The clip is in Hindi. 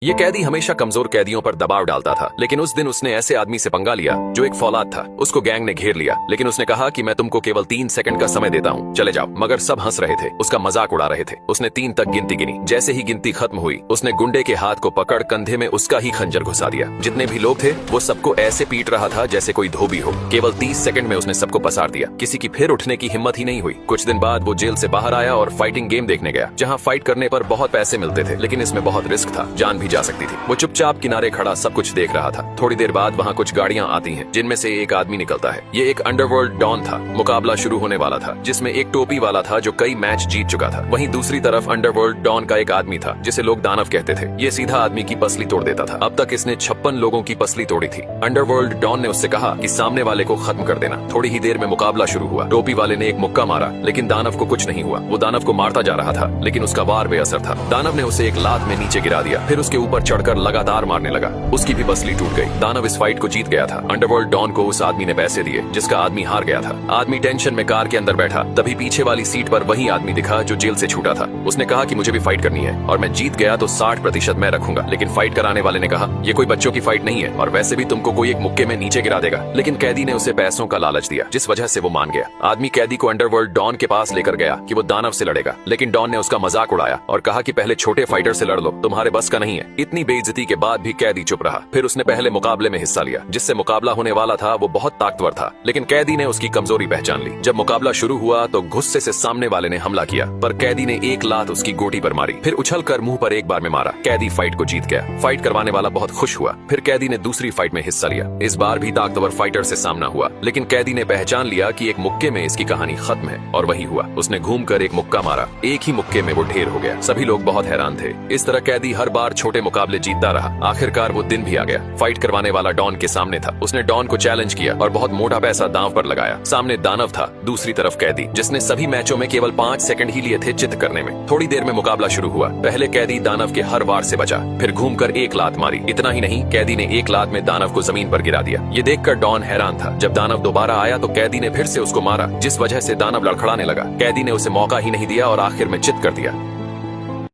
ये कैदी हमेशा कमजोर कैदियों पर दबाव डालता था, लेकिन उस दिन उसने ऐसे आदमी से पंगा लिया जो एक फौलाद था। उसको गैंग ने घेर लिया, लेकिन उसने कहा कि मैं तुमको केवल 3 सेकंड का समय देता हूँ, चले जाओ। मगर सब हंस रहे थे, उसका मजाक उड़ा रहे थे। उसने 3 तक गिनती गिनी। जैसे ही गिनती खत्म हुई, उसने गुंडे के हाथ को पकड़ कंधे में उसका ही खंजर घुसा दिया। जितने भी लोग थे वो सबको ऐसे पीट रहा था जैसे कोई धोबी हो। केवल 30 सेकंड में उसने सबको पसार दिया। किसी की फिर उठने की हिम्मत ही नहीं हुई। कुछ दिन बाद वो जेल से बाहर आया और फाइटिंग गेम देखने गया, जहाँ फाइट करने पर बहुत पैसे मिलते थे, लेकिन इसमें बहुत रिस्क था, जान भी जा सकती थी। वो चुपचाप किनारे खड़ा सब कुछ देख रहा था। थोड़ी देर बाद वहाँ कुछ गाड़ियां आती हैं, जिनमें से एक आदमी निकलता है। ये एक अंडरवर्ल्ड डॉन था। मुकाबला शुरू होने वाला था, जिसमें एक टोपी वाला था जो कई मैच जीत चुका था। वहीं दूसरी तरफ अंडरवर्ल्ड डॉन का एक आदमी था जिसे लोग दानव कहते थे। ये सीधा आदमी की पसली तोड़ देता था। अब तक इसने 56 लोगों की पसली तोड़ी थी। अंडरवर्ल्ड डॉन ने उससे कहा कि सामने वाले को खत्म कर देना। थोड़ी ही देर में मुकाबला शुरू हुआ। टोपी वाले ने एक मुक्का मारा, लेकिन दानव को कुछ नहीं हुआ। वो दानव को मारता जा रहा था, लेकिन उसका वार बेअसर था। दानव ने उसे एक लात में नीचे गिरा दिया, फिर उसके ऊपर चढ़कर लगातार मारने लगा। उसकी भी पसली टूट गई। दानव इस फाइट को जीत गया था। अंडरवर्ल्ड डॉन को उस आदमी ने पैसे दिए जिसका आदमी हार गया था। आदमी टेंशन में कार के अंदर बैठा, तभी पीछे वाली सीट पर वही आदमी दिखा जो जेल से छूटा था। उसने कहा कि मुझे भी फाइट करनी है और मैं जीत गया तो 60% मैं रखूंगा। लेकिन फाइट कराने वाले ने कहा ये कोई बच्चों की फाइट नहीं है और वैसे भी तुमको कोई एक मुक्के में नीचे गिरा देगा। लेकिन कैदी ने उसे पैसों का लालच दिया, जिस वजह से वो मान गया। आदमी कैदी को अंडरवर्ल्ड डॉन के पास लेकर गया कि वो दानव से लड़ेगा, लेकिन डॉन ने उसका मजाक उड़ाया और कहा कि पहले छोटे फाइटर से लड़ लो, तुम्हारे बस का नहीं है। इतनी बेइज्जती के बाद भी कैदी चुप रहा। फिर उसने पहले मुकाबले में हिस्सा लिया। जिससे मुकाबला होने वाला था वो बहुत ताकतवर था, लेकिन कैदी ने उसकी कमजोरी पहचान ली। जब मुकाबला शुरू हुआ तो गुस्से से सामने वाले ने हमला किया, पर कैदी ने एक लात उसकी गोटी पर मारी, फिर उछलकर मुंह पर एक बार में मारा। कैदी फाइट को जीत गया। फाइट करवाने वाला बहुत खुश हुआ। फिर कैदी ने दूसरी फाइट में हिस्सा लिया। इस बार भी ताकतवर फाइटर से सामना हुआ, लेकिन कैदी ने पहचान लिया कि एक मुक्के में इसकी कहानी खत्म है, और वही हुआ। उसने घूमकर एक मुक्का मारा। एक ही मुक्के में वो ढेर हो गया। सभी लोग बहुत हैरान थे। इस तरह कैदी हर बार छोटे मुकाबले जीतता रहा। आखिरकार वो दिन भी आ गया। फाइट करवाने वाला डॉन के सामने था। उसने डॉन को चैलेंज किया और बहुत मोटा पैसा दांव पर लगाया। सामने दानव था, दूसरी तरफ कैदी, जिसने सभी मैचों में केवल 5 सेकंड ही लिए थे चित करने में। थोड़ी देर में मुकाबला शुरू हुआ। पहले कैदी दानव के हर वार से बचा, फिर घूमकर एक लात मारी। इतना ही नहीं, कैदी ने एक लात में दानव को जमीन पर गिरा दिया। ये देखकर डॉन हैरान था। जब दानव दोबारा आया तो कैदी ने फिर से उसको मारा, जिस वजह से दानव लड़खड़ाने लगा। कैदी ने उसे मौका ही नहीं दिया और आखिर में चित कर दिया।